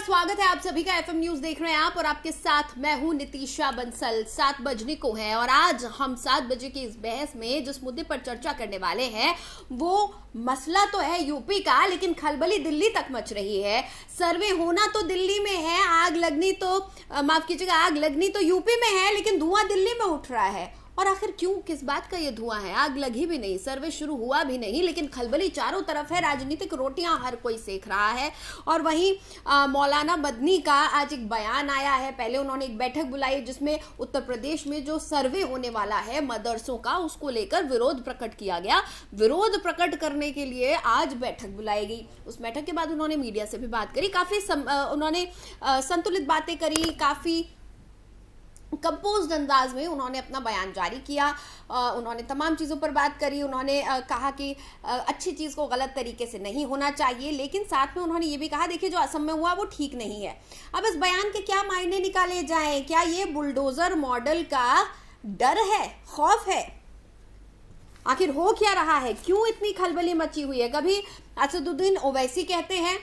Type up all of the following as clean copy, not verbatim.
स्वागत है आप सभी का। एफएम न्यूज देख रहे हैं आप और आपके साथ मैं हूं नितीशा बंसल। 7 बजने को है और आज हम 7 बजे की इस बहस में जिस मुद्दे पर चर्चा करने वाले हैं वो मसला तो है यूपी का, लेकिन खलबली दिल्ली तक मच रही है। सर्वे होना तो दिल्ली में है, आग लगनी तो माफ कीजिएगा आग लगनी तो यूपी में है, लेकिन धुआं दिल्ली में उठ रहा है। और आखिर क्यों, किस बात का ये धुआं है? आग लगी भी नहीं, सर्वे शुरू हुआ भी नहीं, लेकिन खलबली चारों तरफ है। राजनीतिक रोटियां हर कोई सेक रहा है। और वहीं मौलाना मदनी का आज एक बयान आया है। पहले उन्होंने एक बैठक बुलाई जिसमें उत्तर प्रदेश में जो सर्वे होने वाला है मदरसों का, उसको लेकर विरोध प्रकट किया गया। विरोध प्रकट करने के लिए आज बैठक बुलाई गई। उस बैठक के बाद उन्होंने मीडिया से भी बात करी, काफी उन्होंने संतुलित बातें करी, काफी कंपोज्ड अंदाज में उन्होंने अपना बयान जारी किया। उन्होंने तमाम चीज़ों पर बात करी। उन्होंने कहा कि अच्छी चीज़ को गलत तरीके से नहीं होना चाहिए, लेकिन साथ में उन्होंने ये भी कहा देखिए जो असम में हुआ वो ठीक नहीं है। अब इस बयान के क्या मायने निकाले जाएं? क्या ये बुलडोजर मॉडल का डर है, खौफ है? आखिर हो क्या रहा है? क्यों इतनी खलबली मची हुई है? कभी असदुद्दीन ओवैसी कहते हैं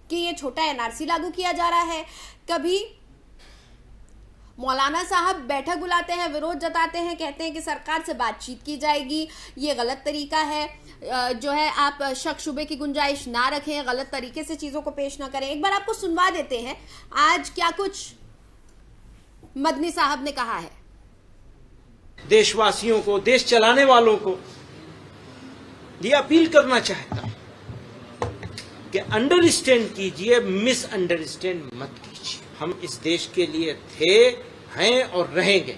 कि ये छोटा एनआरसी लागू किया जा रहा है, कभी मौलाना साहब बैठक बुलाते हैं, विरोध जताते हैं, कहते हैं कि सरकार से बातचीत की जाएगी, ये गलत तरीका है, जो है आप शक शुबे की गुंजाइश ना रखें, गलत तरीके से चीज़ों को पेश ना करें। एक बार आपको सुनवा देते हैं आज क्या कुछ मदनी साहब ने कहा है। देशवासियों को, देश चलाने वालों को ये अपील करना चाहता हूं कि अंडरस्टैंड कीजिए, मिसअंडरस्टैंड मत कीजिए। हम इस देश के लिए थे, हैं और रहेंगे।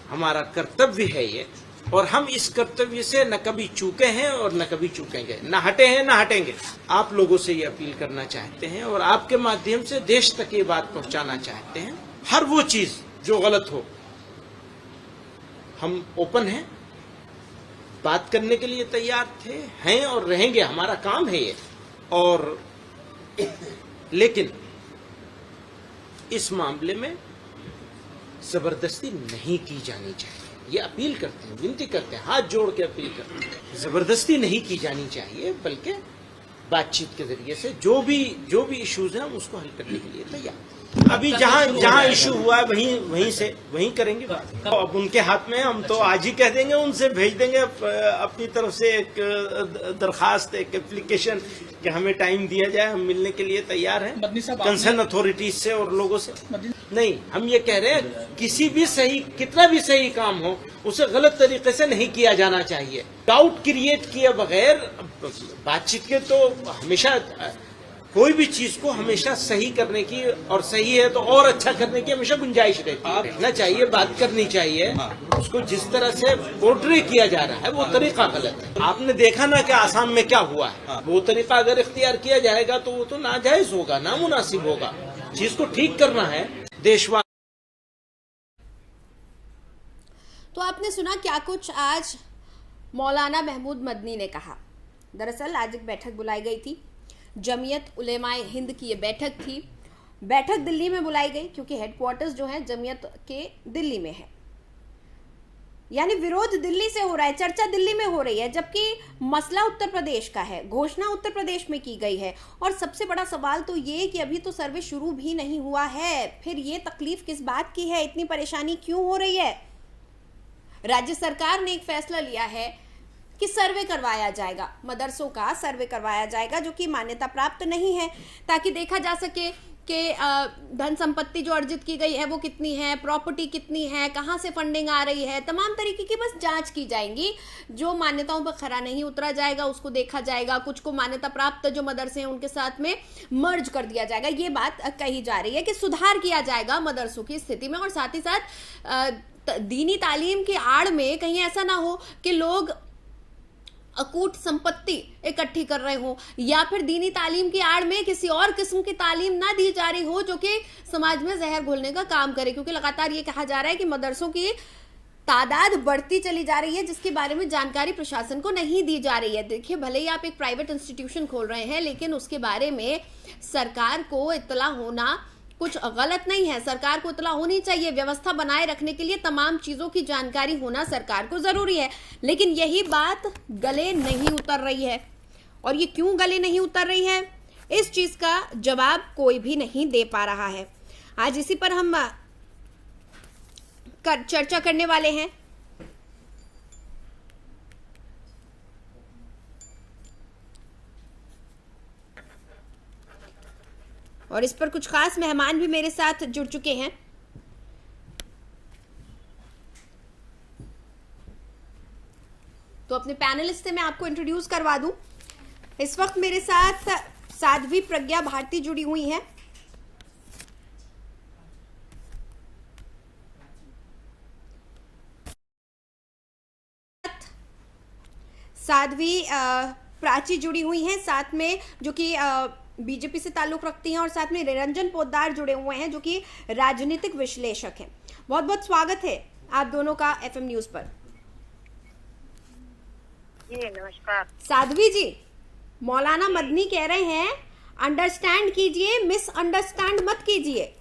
हमारा कर्तव्य है ये, और हम इस कर्तव्य से न कभी चूके हैं और न कभी चूकेंगे, न हटे हैं न हटेंगे। आप लोगों से ये अपील करना चाहते हैं और आपके माध्यम से देश तक ये बात पहुंचाना चाहते हैं। हर वो चीज जो गलत हो, हम ओपन हैं, बात करने के लिए तैयार थे, हैं और रहेंगे। हमारा काम है ये। और लेकिन इस मामले में जबरदस्ती नहीं की जानी चाहिए। ये अपील करते हैं, विनती करते हैं, हाथ जोड़ के अपील करते हैं, जबरदस्ती नहीं की जानी चाहिए, बल्कि बातचीत के जरिए से जो भी इश्यूज हैं हम उसको हल करने के लिए तैयार। अभी जहां इशू हुआ है वहीं करेंगे बात। अब उनके हाथ में, हम तो आज ही कह देंगे, उनसे भेज देंगे अपनी तरफ से एक दरखास्त, एक एप्लीकेशन कि हमें टाइम दिया जाए, हम मिलने के लिए तैयार हैं कंसर्न अथॉरिटीज से और लोगों से। नहीं, हम ये कह रहे हैं किसी भी सही, कितना भी सही काम हो उसे गलत तरीके से नहीं किया जाना चाहिए। डाउट क्रिएट किए बगैर बातचीत के तो हमेशा कोई भी चीज को हमेशा सही करने की, और सही है तो और अच्छा करने की हमेशा गुंजाइश रहती है। रहना चाहिए, बात करनी चाहिए। उसको जिस तरह से पोर्ट्रे किया जा रहा है वो तरीका गलत है। आपने देखा ना कि आसाम में क्या हुआ है। वो तरीका अगर इख्तियार किया जाएगा तो वो तो नाजायज होगा, नामुनासिब होगा। चीज को ठीक करना है देशवासी। तो आपने सुना क्या कुछ आज मौलाना महमूद मदनी ने कहा। दरअसल आज एक बैठक बुलाई गई थी, जमीयत उलेमाए हिंद की ये बैठक थी। बैठक दिल्ली में बुलाई गई क्योंकि हेडक्वार्टर्स जो है जमीयत के दिल्ली में है, यानी विरोध दिल्ली से हो रहा है, चर्चा दिल्ली में हो रही है, जबकि मसला उत्तर प्रदेश का है, घोषणा उत्तर प्रदेश में की गई है। और सबसे बड़ा सवाल तो ये कि अभी तो सर्वे शुरू भी नहीं हुआ है, फिर ये तकलीफ किस बात की है, इतनी परेशानी क्यों हो रही है? राज्य सरकार ने एक फैसला लिया है कि सर्वे करवाया जाएगा, मदरसों का सर्वे करवाया जाएगा जो कि मान्यता प्राप्त नहीं है, ताकि देखा जा सके कि धन संपत्ति जो अर्जित की गई है वो कितनी है, प्रॉपर्टी कितनी है, कहाँ से फंडिंग आ रही है, तमाम तरीके की बस जांच की जाएंगी। जो मान्यताओं पर खरा नहीं उतरा जाएगा उसको देखा जाएगा, कुछ को मान्यता प्राप्त जो मदरसे हैं उनके साथ में मर्ज कर दिया जाएगा। ये बात कही जा रही है कि सुधार किया जाएगा मदरसों की स्थिति में। और साथ ही साथ दीनी तालीम की आड़ में कहीं ऐसा ना हो कि लोग अकूट संपत्ति इकट्ठी कर रहे हो, या फिर दीनी तालीम की आड़ में किसी और किस्म की तालीम ना दी जा रही हो जो कि समाज में जहर घोलने का काम करे। क्योंकि लगातार ये कहा जा रहा है कि मदरसों की तादाद बढ़ती चली जा रही है जिसके बारे में जानकारी प्रशासन को नहीं दी जा रही है। देखिए, भले ही आप एक प्राइवेट इंस्टीट्यूशन खोल रहे हैं, लेकिन उसके बारे में सरकार को इत्तला होना कुछ गलत नहीं है। सरकार को इत्तला होनी चाहिए। व्यवस्था बनाए रखने के लिए तमाम चीजों की जानकारी होना सरकार को जरूरी है, लेकिन यही बात गले नहीं उतर रही है। और ये क्यों गले नहीं उतर रही है? इस चीज का जवाब कोई भी नहीं दे पा रहा है। आज इसी पर हम चर्चा करने वाले हैं। और इस पर कुछ खास मेहमान भी मेरे साथ जुड़ चुके हैं। तो अपने पैनलिस्ट से मैं आपको इंट्रोड्यूस करवा दूं। इस वक्त मेरे साथ साध्वी प्रज्ञा भारती जुड़ी हुई हैं। साध्वी प्राची जुड़ी हुई हैं, साथ में जो कि बीजेपी से ताल्लुक रखती हैं, और साथ में निरंजन पोद्दार जुड़े हुए हैं जो कि राजनीतिक विश्लेषक हैं। बहुत बहुत स्वागत है आप दोनों का एफएम न्यूज पर। जी नमस्कार। साध्वी जी, मौलाना मदनी कह रहे हैं अंडरस्टैंड कीजिए, मिसअंडरस्टैंड मत कीजिए।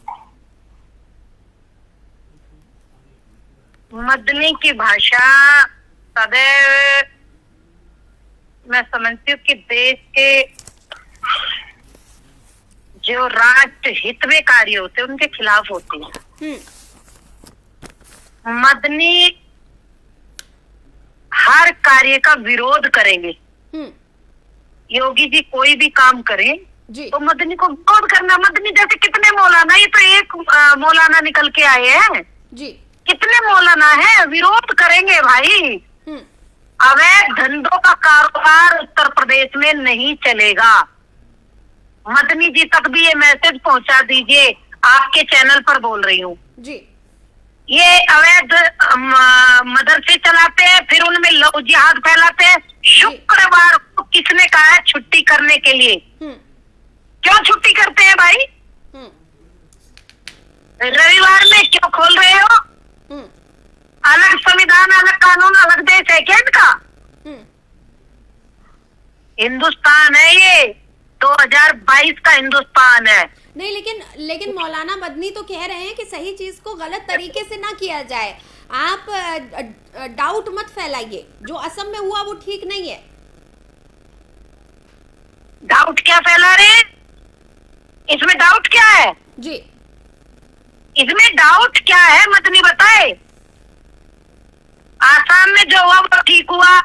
मदनी की भाषा सदैव मैं समझती हूँ कि देश के जो राष्ट्र हित में कार्य होते हैं उनके खिलाफ होती है। मदनी हर कार्य का विरोध करेंगे। योगी जी कोई भी काम करें जी। तो मदनी को विरोध करना। मदनी जैसे कितने मौलाना, ये तो एक मौलाना निकल के आए हैं जी। कितने मौलाना है, विरोध करेंगे भाई। अवैध धंधों का कारोबार उत्तर प्रदेश में नहीं चलेगा। मदनी जी तक भी ये मैसेज पहुंचा दीजिए, आपके चैनल पर बोल रही हूँ जी। ये अवैध मदरसे चलाते हैं, फिर उनमें लव जिहाद फैलाते हैं। शुक्रवार को किसने कहा है छुट्टी करने के लिए? क्यों छुट्टी करते हैं भाई? रविवार में क्यों खोल रहे हो? अलग संविधान, अलग कानून, अलग देश है क्या इनका? हिंदुस्तान है ये, 2022 का हिंदुस्तान है। नहीं, लेकिन मौलाना मदनी तो कह रहे हैं कि सही चीज को गलत तरीके से ना किया जाए। आप डाउट मत फैलाइए, जो असम में हुआ वो ठीक नहीं है। डाउट क्या फैला रहे हैं? इसमें डाउट क्या है जी? इसमें डाउट क्या है मदनी बताए। आसाम में जो हुआ वो ठीक हुआ,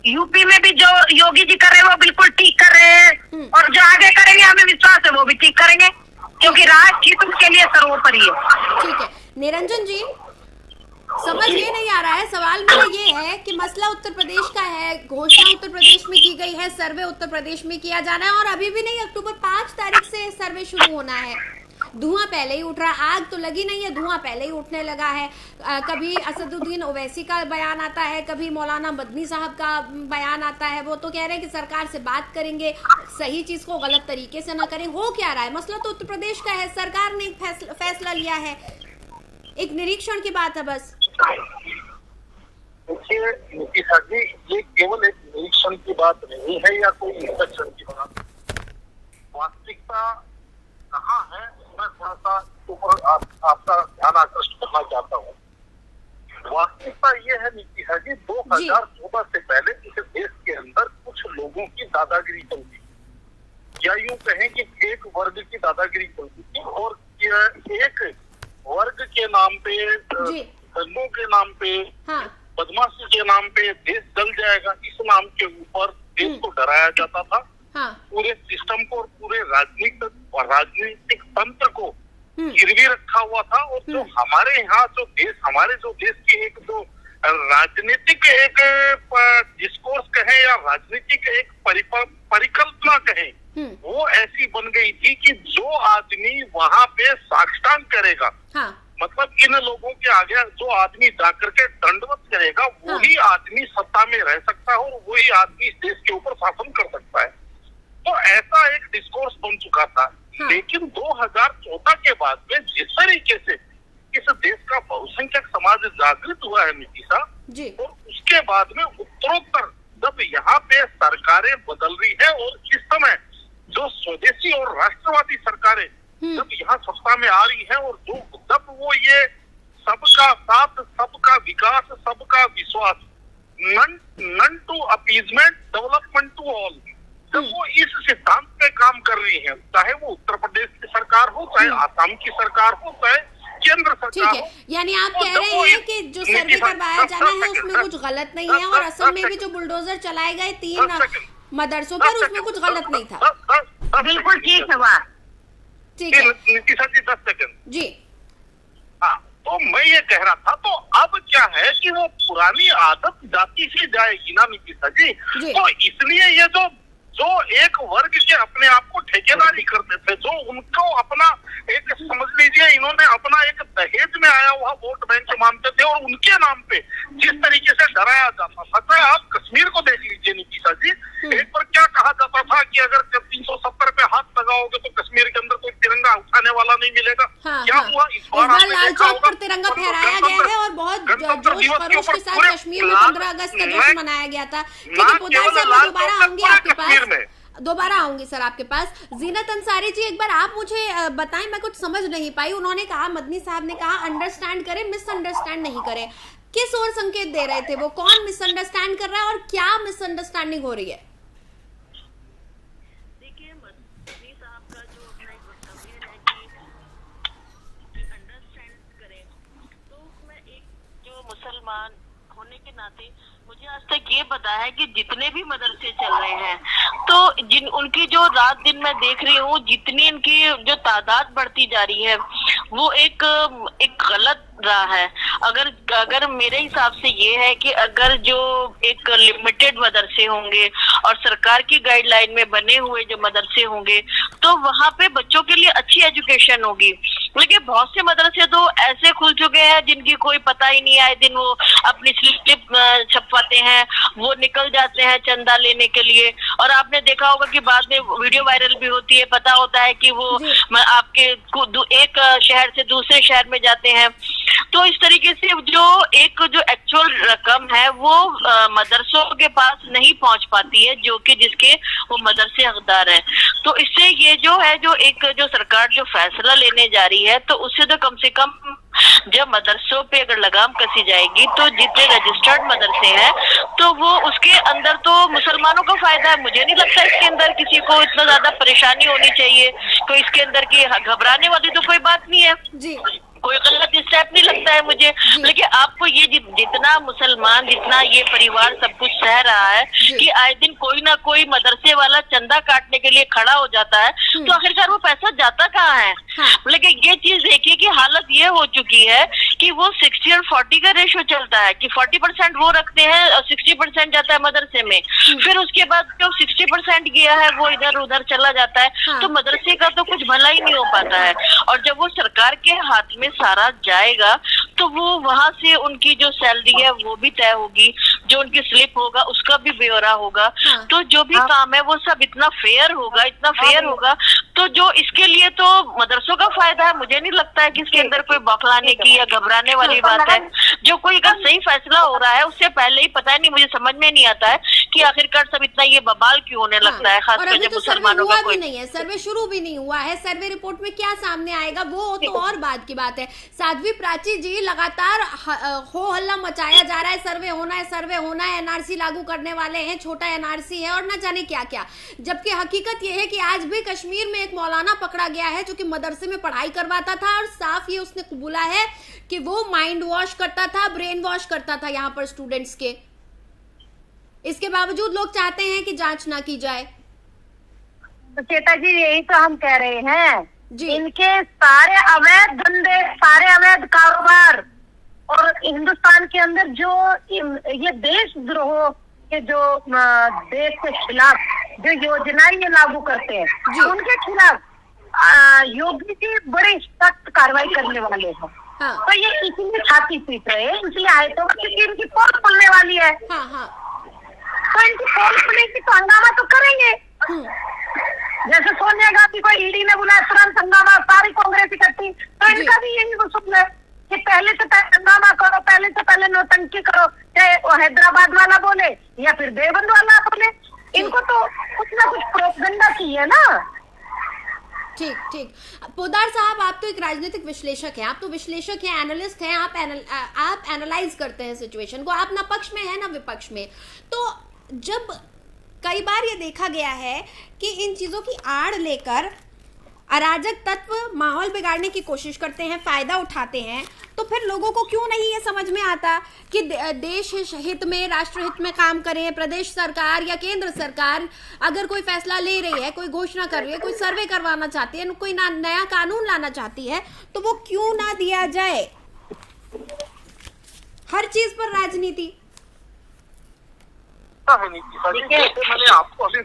यूपी में भी जो योगी जी कर रहे हैं वो बिल्कुल ठीक कर रहे हैं, और जो आगे करेंगे हमें विश्वास है वो भी ठीक करेंगे, क्योंकि राष्ट्र हित उनके लिए सर्वोपरि है। ठीक है निरंजन जी, समझ ये नहीं आ रहा है, सवाल मेरा ये है कि मसला उत्तर प्रदेश का है, घोषणा उत्तर प्रदेश में की गई है, सर्वे उत्तर प्रदेश में किया जाना है, और अभी भी नहीं, अक्टूबर 5 तारीख से सर्वे शुरू होना है। धुआं पहले ही उठ रहा, आग तो लगी नहीं है, धुआं पहले ही उठने लगा है। कभी असदुद्दीन ओवैसी का बयान आता है, कभी मौलाना मदनी साहब का बयान आता है। वो तो कह रहे हैं कि सरकार से बात करेंगे, सही चीज को गलत तरीके से ना करें। हो क्या रहा है? मसला तो उत्तर प्रदेश का है, सरकार ने एक फैसला लिया है, एक निरीक्षण की बात है बस। देखिए नीतीशा जी, ये केवल एक निरीक्षण की बात नहीं है या कोई इंस्ट्रक्शन की बात। वास्तविकता कहाँ है, मैं थोड़ा सा ऊपर आपका ध्यान आकृष्ट करना चाहता हूँ। वास्तविकता ये है नीतीशा जी, 2014 से पहले इस देश के अंदर कुछ लोगों की दादागिरी चलती थी, या यूं कहें कि एक वर्ग की दादागिरी चलती थी, और एक वर्ग के नाम पे, धर्मों के नाम पे, हाँ। बदमाशी के नाम पे देश जल जाएगा, इस नाम के ऊपर देश को डराया जाता था। हाँ। पूरे सिस्टम को और पूरे राजनीतिक तंत्र को गिरवी रखा हुआ था। और जो हमारे यहाँ हमारे देश की एक जो राजनीतिक एक डिस्कोर्स कहे या राजनीतिक एक परिकल्पना कहे, वो ऐसी बन गई थी कि जो आदमी वहाँ पे साष्टांग करेगा, हाँ। मतलब इन लोगों के आगे जो आदमी जाकर के दंडवत करेगा, वही आदमी सत्ता में रह सकता है और वही आदमी इस देश के ऊपर शासन कर सकता है। तो ऐसा एक डिस्कोर्स बन चुका था। हाँ। लेकिन 2014 के बाद में जिस तरीके से इस देश का बहुसंख्यक समाज जागृत हुआ है नीतीशा, और उसके बाद में उत्तरोत्तर जब यहाँ पे सरकारें बदल रही है, और इस समय जो स्वदेशी और राष्ट्रवादी सरकारें जब यहाँ सत्ता में आ रही है, और जब वो ये सबका साथ, सबका विकास, सबका विश्वास, none to appeasement, development to all, जब वो इस सिद्धांत पे काम कर रही है, चाहे वो उत्तर प्रदेश की सरकार हो, चाहे आसाम की सरकार हो, चाहे केंद्र सरकार ठीक है, यानी आप कह रहे हैं कि जो सर्वे करवाया जाना है उसमें कुछ गलत नहीं है, और असम में भी जो बुलडोजर चलाए गए 3 मदरसों पर उसमें कुछ गलत नहीं था। बिल्कुल ठीक है बात। ठीक है नीतीश जी 10 सेकंड जी। हाँ, तो मैं ये कह रहा था, तो अब क्या है कि वो पुरानी आदत जाती सी जाएगी ना नीतीश जी, तो इसलिए ये जो एक वर्ग के अपने आप को ठेकेदारी करते थे, जो उनको अपना एक समझ लीजिए इन्होंने अपना एक दहेज में आया हुआ वोट बैंक मानते थे, और उनके नाम पे जिस तरीके से डराया जाता था। चाहे आप कश्मीर को देख लीजिए नीतीश जी, एक बार क्या कहा जाता था कि अगर 370 पे हाथ लगाओगे तो कश्मीर के अंदर कोई तिरंगा उठाने वाला नहीं मिलेगा। क्या हुआ इस बार? लाल चौक पर तिरंगा फहराया गया है और बहुत जोश खरोश के साथ कश्मीर में 15 अगस्त का जश्न मनाया गया था। ठीक है, पोदार साहब मैं दोबारा आऊंगी आपके पास, दोबारा आऊंगी सर आपके पास। जीनत अंसारी जी, एक बार आप मुझे बताएं, मैं कुछ समझ नहीं पाई। उन्होंने कहा, मदनी साहब ने कहा अंडरस्टैंड करें, मिसअंडरस्टैंड नहीं करें। किस ओर संकेत दे रहे थे वो? कौन मिसअंडरस्टैंड कर रहा है और क्या मिसअंडरस्टैंडिंग हो रही है? देखिए, मदनी साहब का जो अपना एक वक्तव्य है कि अंडरस्टैंड करें, तो मैं एक जो मुसलमान होने के नाते मुझे आज तक ये पता है कि जितने भी मदरसे चल रहे हैं, तो उनकी जो रात दिन मैं देख रही हूँ, जितनी इनकी जो तादाद बढ़ती जा रही है, वो एक गलत रहा है। अगर मेरे हिसाब से ये है कि अगर जो एक लिमिटेड मदरसे होंगे और सरकार की गाइडलाइन में बने हुए जो मदरसे होंगे, तो वहाँ पे बच्चों के लिए अच्छी एजुकेशन होगी। लेकिन बहुत से मदरसे तो ऐसे खुल चुके हैं जिनकी कोई पता ही नहीं, आए दिन वो अपनी स्लिप छपवाते हैं, वो निकल जाते हैं चंदा लेने के लिए, और आपने देखा होगा कि बाद में वीडियो वायरल भी होती है, पता होता है कि वो आपके एक शहर से दूसरे शहर में जाते हैं। तो इस तरीके से जो एक्चुअल रकम है वो मदरसों के पास नहीं पहुंच पाती है, जो कि जिसके वो मदरसे हकदार हैं। तो इससे ये जो सरकार जो फैसला लेने जा रही है, तो उससे तो कम से कम जब मदरसों पे अगर लगाम कसी जाएगी, तो जितने रजिस्टर्ड मदरसे हैं तो वो उसके अंदर तो मुसलमानों को फायदा है। मुझे नहीं लगता इसके अंदर किसी को इतना ज्यादा परेशानी होनी चाहिए, तो इसके अंदर की घबराने वाली तो कोई बात नहीं है जी, कोई गलत स्टेप नहीं लगता है मुझे। लेकिन आपको ये जितना मुसलमान, जितना ये परिवार सब कुछ सह रहा है कि आए दिन कोई ना कोई मदरसे वाला चंदा काटने के लिए खड़ा हो जाता है, तो आखिरकार वो पैसा जाता कहाँ है? लेकिन ये चीज देखिए कि हालत ये हो चुकी है कि वो 60 और 40 का रेशो चलता है कि 40% वो रखते हैं और 60% जाता है मदरसे में। फिर उसके बाद जो 60% गया है वो इधर उधर चला जाता है, तो मदरसे का तो कुछ भला ही नहीं हो पाता है। और जब वो सरकार के हाथ में सारा जाएगा, तो वो वहां से उनकी जो सैलरी है वो भी तय होगी, जो उनकी स्लिप होगा उसका भी ब्यौरा होगा। तो जो भी काम है वो सब इतना फेयर होगा, तो जो इसके लिए तो मदरसों का फायदा है। मुझे नहीं लगता है कि इसके अंदर कोई बौखलाने की या घबराने वाली बात है। जो कोई अगर सही फैसला हो रहा है उससे पहले ही पता नहीं, मुझे समझ में नहीं आता है कि आखिरकार सब इतना ये बबाल क्यों होने लगता है, खासकर जब मुसलमानों का कोई नहीं है, सर्वे शुरू भी नहीं हुआ है। सर्वे रिपोर्ट में क्या सामने आएगा वो तो और बात की बात है। साध्वी प्राची जी, लगातार हो हल्ला मचाया जा रहा है, सर्वे होना है, एनआरसी लागू करने वाले हैं, छोटा एनआरसी है और न जाने क्या क्या, जबकि हकीकत यह है कि आज भी कश्मीर में एक मौलाना पकड़ा गया है जो कि मदरसे में पढ़ाई करवाता था, और साफ ये उसने कबूला है कि वो माइंड वॉश करता था, ब्रेन वॉश करता था यहाँ पर स्टूडेंट्स के। इसके बावजूद लोग चाहते हैं कि जांच ना की जाए। तो चेता जी, यही तो हम कह रहे हैं जी, इनके सारे अवैध धंधे, सारे अवैध कारोबार, और हिंदुस्तान के अंदर जो ये देशद्रोह के जो देश के खिलाफ जो योजनाएं ये लागू करते हैं, उनके खिलाफ योगी जी बड़े सख्त कार्रवाई करने वाले हैं। तो ये इसीलिए छाती पीट रहे हैं, इसलिए आए तो क्योंकि इनकी पोल खुलने वाली है। तो इनकी पोल खुलेगी तो हंगामा तो करेंगे। जैसे सोनिया गांधी को ईडी ने बुलाया, तुरंत हंगामा, सारी कांग्रेस इकट्ठी, तो इनका भी यही उसूल है कि पहले से पहले हंगामा करो, पहले से पहले नौटंकी करो, चाहे वो हैदराबाद वाला बोले या फिर देवबंद वाला बोले, इनको तो कुछ ना कुछ प्रोपगेंडा चाहिए ना। ठीक। पोदार साहब, आप तो एक राजनीतिक विश्लेषक हैं, आप तो विश्लेषक हैं, एनालिस्ट हैं, आप एनालाइज करते हैं सिचुएशन को, आप ना पक्ष में है ना विपक्ष में। तो जब कई बार ये देखा गया है कि इन चीज़ों की आड़ लेकर अराजक तत्व माहौल बिगाड़ने की कोशिश करते हैं, फायदा उठाते हैं। तो फिर लोगों को क्यों नहीं ये समझ में आता कि देश हित में, राष्ट्र हित में काम करें। प्रदेश सरकार या केंद्र सरकार अगर कोई फैसला ले रही है, कोई घोषणा कर रही है, कोई सर्वे करवाना चाहती है, कोई नया कानून लाना चाहती है, तो वो क्यों ना दिया जाए। हर चीज पर राजनीति।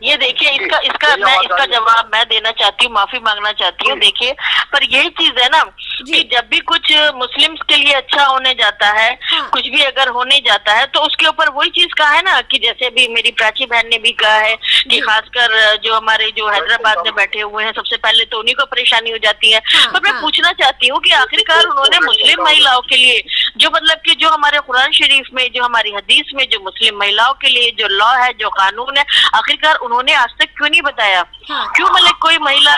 ये देखिए, इसका जवाब मैं देना चाहती हूँ, माफी मांगना चाहती हूँ। देखिए, पर यही चीज है ना कि जब भी कुछ मुस्लिम्स के लिए अच्छा होने जाता है, कुछ भी अगर होने जाता है, तो उसके ऊपर वही चीज कहा है ना कि जैसे भी मेरी प्राची बहन ने भी कहा है कि खासकर जो हमारे जो हैदराबाद में बैठे हुए हैं, सबसे पहले तो उन्हीं को परेशानी हो जाती है। पर मैं पूछना चाहती हूँ कि आखिरकार उन्होंने मुस्लिम महिलाओं के लिए जो मतलब कि जो हमारे कुरान शरीफ में, जो हमारी हदीस में जो मुस्लिम महिलाओं के लिए जो लॉ है, जो कानून है, आखिरकार उन्होंने आज तक क्यों नहीं बताया? क्यों मतलब कोई महिला,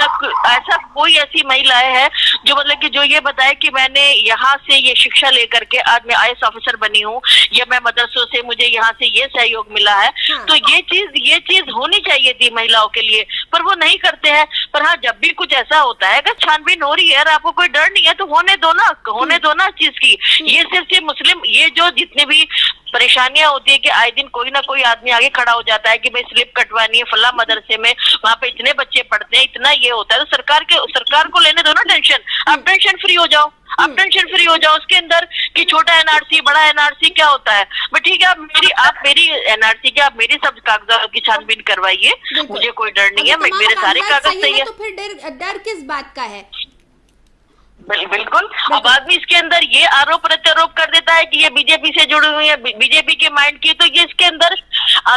ऐसा कोई ऐसी महिलाएं है जो मतलब कि जो ये बताए कि मैंने यहाँ से ये शिक्षा लेकर के आज मैं IAS ऑफिसर बनी हूँ, या मैं मदरसों से मुझे यहाँ से ये सहयोग मिला है। तो ये चीज होनी चाहिए थी महिलाओं के लिए, पर वो नहीं करते हैं। पर हाँ, जब भी कुछ ऐसा होता है, अगर छानबीन हो रही है और आपको कोई डर नहीं है तो होने दो ना चीज की। ये सिर्फ ये मुस्लिम, ये जो जितने भी परेशानियां होती है कि आए दिन कोई ना कोई आदमी आगे खड़ा हो जाता है कि भाई स्लिप कटवानी है फला मदरसे में, वहाँ पे इतने बच्चे पढ़ते हैं, इतना ये होता है, तो सरकार को लेने दो ना टेंशन। आप टेंशन फ्री हो जाओ, उसके अंदर कि छोटा NRC, बड़ा NRC क्या होता है। बट ठीक है, आप मेरी NRC के, आप मेरी सब कागजात की छानबीन करवाइए, मुझे कोई डर नहीं है, मेरे सारे कागज सही है। तो फिर डर किस बात का है? बिल्कुल। अब आदमी इसके अंदर ये आरोप प्रत्यारोप कर देता है कि ये बीजेपी से जुड़ी हुई है, बीजेपी के माइंड की। तो ये इसके अंदर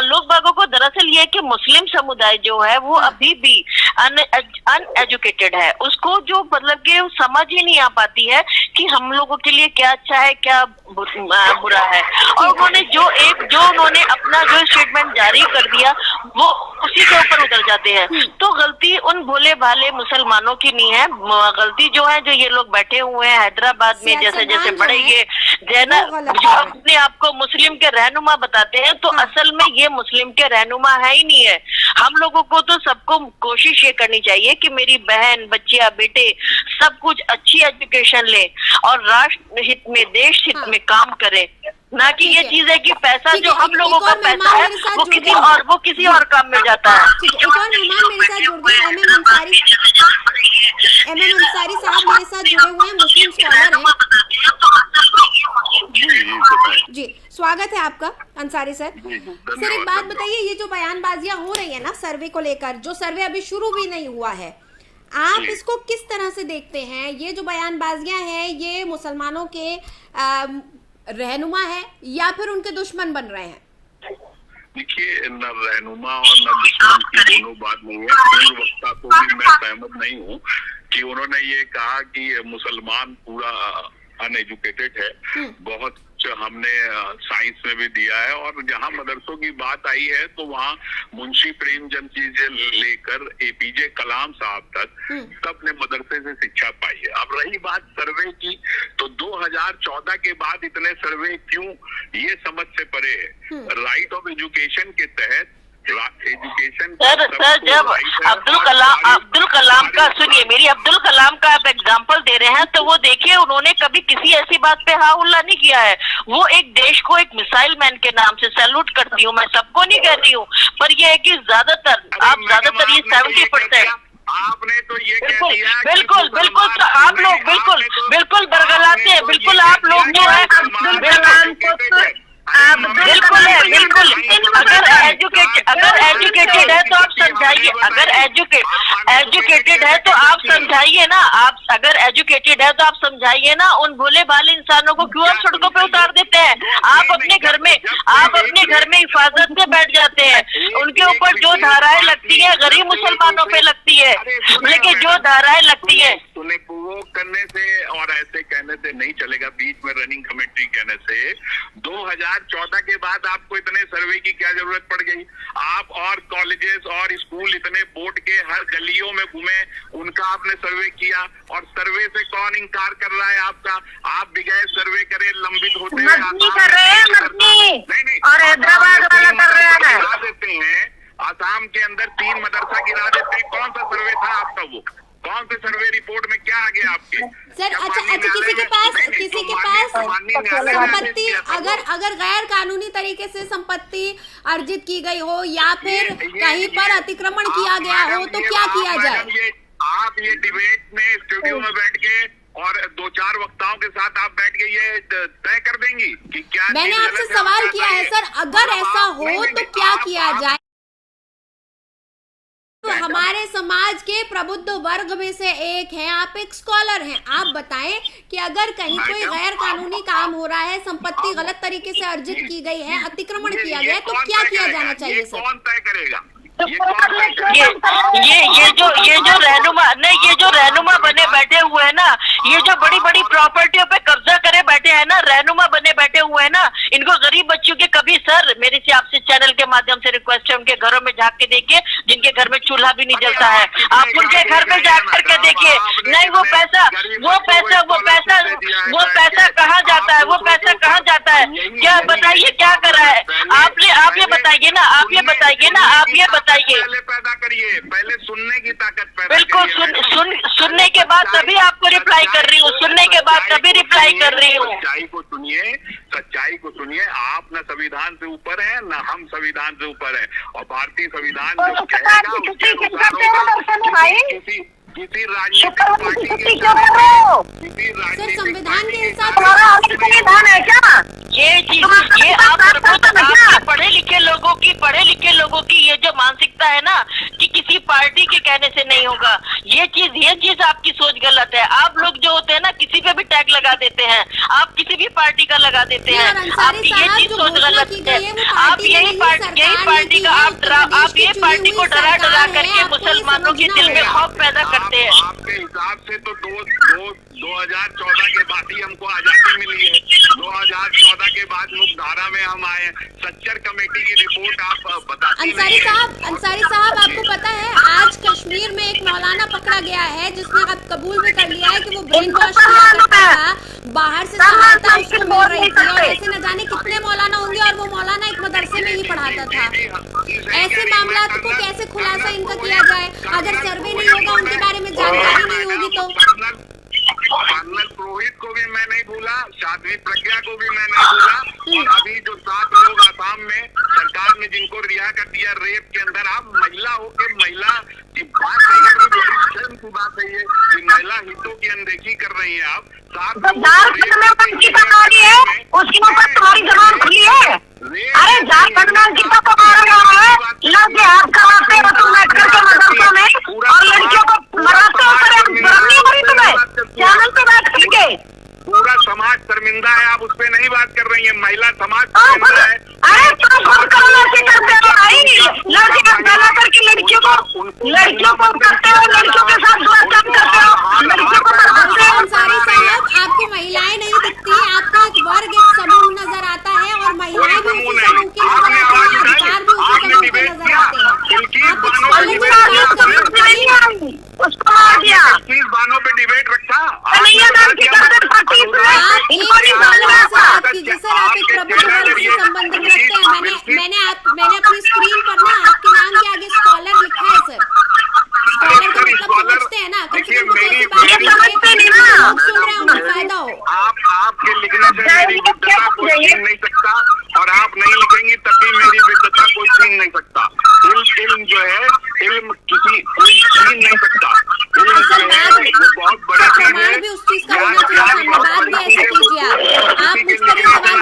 लोग बागों को दरअसल ये कि मुस्लिम समुदाय जो है वो अभी भी अनएजुकेटेड है। उसको जो मतलब कि समझ ही नहीं आ पाती है कि हम लोगों के लिए क्या अच्छा है, क्या बुरा है। और उन्होंने अपना जो स्टेटमेंट जारी कर दिया, वो उसी के ऊपर उतर जाते हैं। तो गलती उन भोले भाले मुसलमानों की नहीं है, गलती जो है जो ये लोग बैठे हुए हैं हैदराबाद में, जैसे बड़े ये जो अपने आप को मुस्लिम के रहनुमा बताते हैं, तो असल में ये मुस्लिम के रहनुमा है ही नहीं है। हम लोगों को तो सबको कोशिश ये करनी चाहिए कि मेरी बहन, बच्चियां, बेटे सब कुछ अच्छी एजुकेशन ले और राष्ट्र हित में, देश हित में काम करे, ना कि ये चीज है कि पैसा जो हम लोगों का पैसा है वो किसी और काम में जाता है। एक और मेहमान मेरे साथ जुड़ गए, MM अंसारी साहब मेरे साथ जुड़े हुए हैं, मुस्लिम स्कॉलर हैं। जी, स्वागत है आपका अंसारी सर। सर, एक बात बताइए, ये जो बयानबाजियां हो रही है ना सर्वे को लेकर, जो सर्वे अभी शुरू भी नहीं हुआ है, आप इसको किस तरह से देखते हैं? ये जो बयानबाजियां हैं, ये मुसलमानों के रहनुमा है या फिर उनके दुश्मन बन रहे हैं? देखिए, न रहनुमा और न दुश्मन की दोनों बात नहीं है। पूर्व वक्ता को भी मैं सहमत नहीं हूँ कि उन्होंने ये कहा कि मुसलमान पूरा अनएजुकेटेड है। बहुत हमने साइंस में भी दिया है, और जहाँ मदरसों की बात आई है तो वहाँ मुंशी प्रेमचंद जी से लेकर APJ कलाम साहब तक सबने मदरसे से शिक्षा पाई है। अब रही बात सर्वे की, तो 2014 के बाद इतने सर्वे क्यों, ये समझ से परे है। राइट ऑफ एजुकेशन के तहत एजुकेशन सर जब अब्दुल कलाम का सुनिए, मेरी अब्दुल कलाम का आप एग्जांपल दे रहे हैं, तो वो देखिए उन्होंने कभी किसी ऐसी बात पे हाँ उल्ला नहीं किया है। वो एक देश को एक मिसाइल मैन के नाम से सैल्यूट करती हूँ, मैं सबको नहीं कह रही हूँ, पर ये है कि ज्यादातर ये 70% आपने तो ये कह दिया। बिल्कुल तो आप लोग बिल्कुल बरगलाते हैं। बिल्कुल आप लोग जो है बिल्कुल अगर एजुकेटेड है तो आप समझाइए, अगर एजुकेटेड है तो आप समझाइए ना, आप अगर एजुकेटेड है तो आप समझाइए ना। उन भोले भाले इंसानों को क्यों आप सड़कों पे उतार देते हैं? आप अपने घर में हिफाजत से बैठ जाते हैं। उनके ऊपर जो धाराएं लगती है गरीब मुसलमानों पे लगती है, लेकिन जो धाराएं लगती है उन्हें प्रोवोक करने से और ऐसे कहने से नहीं चलेगा, बीच में रनिंग कमेंट्री कहने से। 2014 के बाद आपको इतने सर्वे की क्या जरूरत पड़ गई? आप और कॉलेजेस और स्कूल इतने बोर्ड के हर गलियों में घूमे, उनका आपने सर्वे किया, और सर्वे से कौन इंकार कर रहा है आपका? आप बगैर सर्वे करे लंबित होते हैं, नहीं, और हैदराबाद वाला कर रहा है, देते हैं के अंदर 3 मदरसा गिरा देते हैं। कौन सा सर्वे था आपका? वो कौन से सर्वे रिपोर्ट में क्या आ गया आपके? सर अच्छा किसी के पास संपत्ति अगर गैर कानूनी तरीके से संपत्ति अर्जित की गई हो या फिर कहीं पर अतिक्रमण किया गया हो तो क्या किया जाए? आप ये डिबेट में स्टूडियो में बैठ के और 2-4 वक्ताओं के साथ आप बैठ के ये तय कर देंगी कि क्या? मैंने आपसे सवाल किया है सर, अगर ऐसा हो तो क्या किया जाए? तो हमारे समाज के प्रबुद्ध वर्ग में से एक है, आप एक स्कॉलर हैं, आप बताएं कि अगर कहीं कोई गैर कानूनी काम हो रहा है, संपत्ति गलत तरीके से अर्जित की गई है, अतिक्रमण किया गया है, तो क्या किया जाना चाहिए सर? कौन तय करेगा? ये जो रहनुमा बने बैठे हुए हैं ना, ये जो बड़ी बड़ी प्रॉपर्टियों पे कब्जा करे बैठे हैं ना, रहनुमा बने बैठे हुए हैं ना, इनको गरीब बच्चों के कभी सर मेरी से आपसे चैनल के माध्यम से रिक्वेस्ट है, उनके घरों में झांक के देखिए, जिनके घर में चूल्हा भी नहीं जलता है, आप उनके घर में जाकर करके देखिए। नहीं वो पैसा कहाँ जाता है? वो पैसा कहाँ जाता है? क्या बताइए क्या कर रहा है? आप ये बताइए ना, आप ये बताइए। पहले पैदा करिए, पहले सुनने की ताकत पैदा बिल्कुल सुनने के बाद तभी आपको रिप्लाई कर रही हूँ, सुनने के बाद तभी रिप्लाई कर रही हूँ। सच्चाई को सुनिए। आप न संविधान से ऊपर हैं, न हम संविधान से ऊपर हैं, और भारतीय संविधान जो कहेगा उसके अनुसार किसी राजनीतिक पार्टी के संविधान के हिसाब संविधान है क्या? ये आप पढ़े लिखे लोगों की ये जो मानसिकता है ना कि किसी पार्टी के कहने से नहीं होगा, ये चीज आपकी सोच गलत है। आप लोग जो होते हैं ना किसी पे भी टैग लगा देते हैं, आप किसी भी पार्टी का लगा देते हैं, आपकी ये चीज सोच गलत है। आप यही पार्टी का आप ये पार्टी को डरा करके मुसलमानों के दिल में खौफ पैदा करते हैं। आपके हिसाब से तो 2014 के बाद ही हमको आजादी मिली है। 2014 के बाद मुख्यधारा में हम आए। सच्चर कमेटी की रिपोर्ट आप बताती नहीं है। अंसारी साहब आपको पता है आज कश्मीर में एक मौलाना पकड़ा गया है जिसने अब कबूल भी कर लिया है कि वो ब्रेन वॉश किया करता था, बाहर से सहायता उसको मिल रही थी, और ऐसे न जाने कितने मौलाना होंगे, और वो मौलाना एक मदरसे में ही पढ़ाता था। ऐसे मामला को कैसे खुलासा इनका किया जाए? अगर सर्वे नहीं होगा, उनके बारे में जानकारी नहीं होगी तो? कर्नल पुरोहित को भी मैं नहीं भूला, साध्वी प्रज्ञा को भी मैं नहीं भूला, और अभी जो 7 लोग आसाम में सरकार ने जिनको रिहा कर दिया रेप के अंदर, आप महिला होकर महिला की बात नहीं कर रही। बड़ी शर्म की बात है ये कि महिला हितों की अनदेखी कर रही है आप। उसके ऊपर तुम्हारी जबान खुली है? अरे झारखंड में गीता को मारा गया है, लड़के हाथ कराते हो तुम बैठ करके मदरसों में, और लड़कियों को मराते हो। नहीं मरी तुम्हें चैनल पे बैठ करके? पूरा समाज शर्मिंदा है, आप उस पर नहीं बात कर रही है। महिला समाज शर्मिंदा है। अरे तुम खुद करो, लड़के करते हो भाई, लड़के हाथ फैला करके लड़कियों को करते हो, लड़कियों के साथ दुष्कर्म करते हो, लड़कियों को मरवाते हो। अंसारी साहब आपको महिलाएं नहीं दिखती, आपका एक वर्ग एक समूह नजर आता है, और महिलाएं भी उसी समूह की नजर आती हैं, अधिकार भी उसी समूह के नजर आते हैं। उसको मार दिया, बानों पे डिबेट रखा। सर आप एक प्रबुद्ध वर्ग से संबंध रखते हैं। मैंने अपनी स्क्रीन पर ना आपके नाम के आगे स्कॉलर लिखा है सर। स्कॉलर का मतलब समझते हैं ना, कम से कम लोग सुन रहे हैं उनको फायदा हो। आपके लिखने से मेरी विद्वता कोई छीन नहीं सकता, और आप नहीं लिखेंगी तब भी मेरी विद्वता कोई छीन नहीं सकता। इल्म जो है, इल्म कोई छीन नहीं सकता। इल्म जो है वो बहुत बड़ी चीज है। भी उस चीज का होना चाहिए, धन्यवाद भी ऐसा कीजिए आप मुझ पर सवाल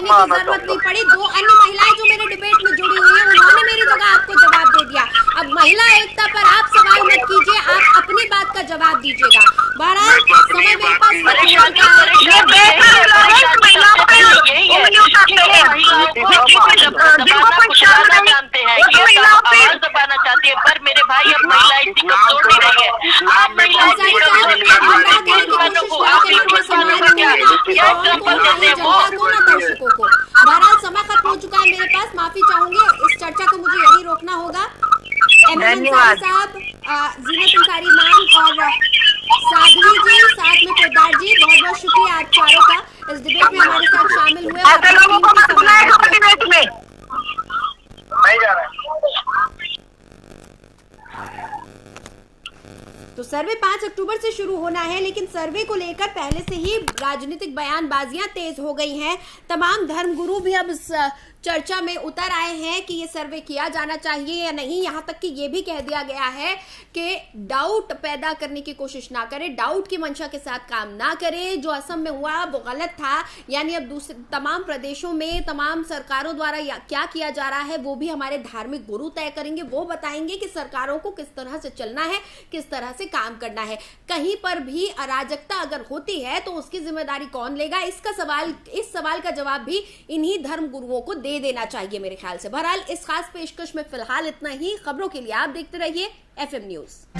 की जरूरत नहीं पड़ी। 2 अन्य महिलाएं जो मेरे डिबेट में जुड़ी हुई हैं उन्होंने मेरी जगह आपको जवाब दे दिया। अब महिला एकता पर आप सवाल मत कीजिए, आप अपनी बात का जवाब दीजिएगा। बहरहाल समय मेरे पास दबाना चाहती है, पर मेरे भाई अब महिला इतनी कमजोर नहीं रही है। आप महिलाओं दर्शकों को बहरहाल समय खत्म हो चुका है मेरे पास, माफी चाहूंगी, इस चर्चा को मुझे यही रोकना होगा। धन्यवाद साहब, जीनत अंसारी मैम और साध्वी जी, साथ में पोद्दार जी, बहुत बहुत शुक्रिया आप चारों का इस डिबेट में हमारे साथ शामिल हुए। ऐसे लोगों को मत बुलाएगा डिबेट में, नहीं जा रहा है। तो सर्वे 5 अक्टूबर से शुरू होना है, लेकिन सर्वे को लेकर पहले से ही राजनीतिक बयानबाजियां तेज हो गई हैं। तमाम धर्मगुरु भी अब इस चर्चा में उतर आए हैं कि ये सर्वे किया जाना चाहिए या नहीं। यहाँ तक कि ये भी कह दिया गया है कि डाउट पैदा करने की कोशिश ना करें, डाउट की मंशा के साथ काम ना करें। जो असम में हुआ वो गलत था, यानी अब दूसरे तमाम प्रदेशों में तमाम सरकारों द्वारा क्या किया जा रहा है वो भी हमारे धार्मिक गुरु तय करेंगे। वो बताएंगे कि सरकारों को किस तरह से चलना है, किस तरह से काम करना है। कहीं पर भी अराजकता अगर होती है तो उसकी जिम्मेदारी कौन लेगा, इस सवाल का जवाब भी इन्हीं धर्म गुरुओं को दे देना चाहिए मेरे ख्याल से। बहरहाल इस खास पेशकश में फिलहाल इतना ही। खबरों के लिए आप देखते रहिए FM न्यूज।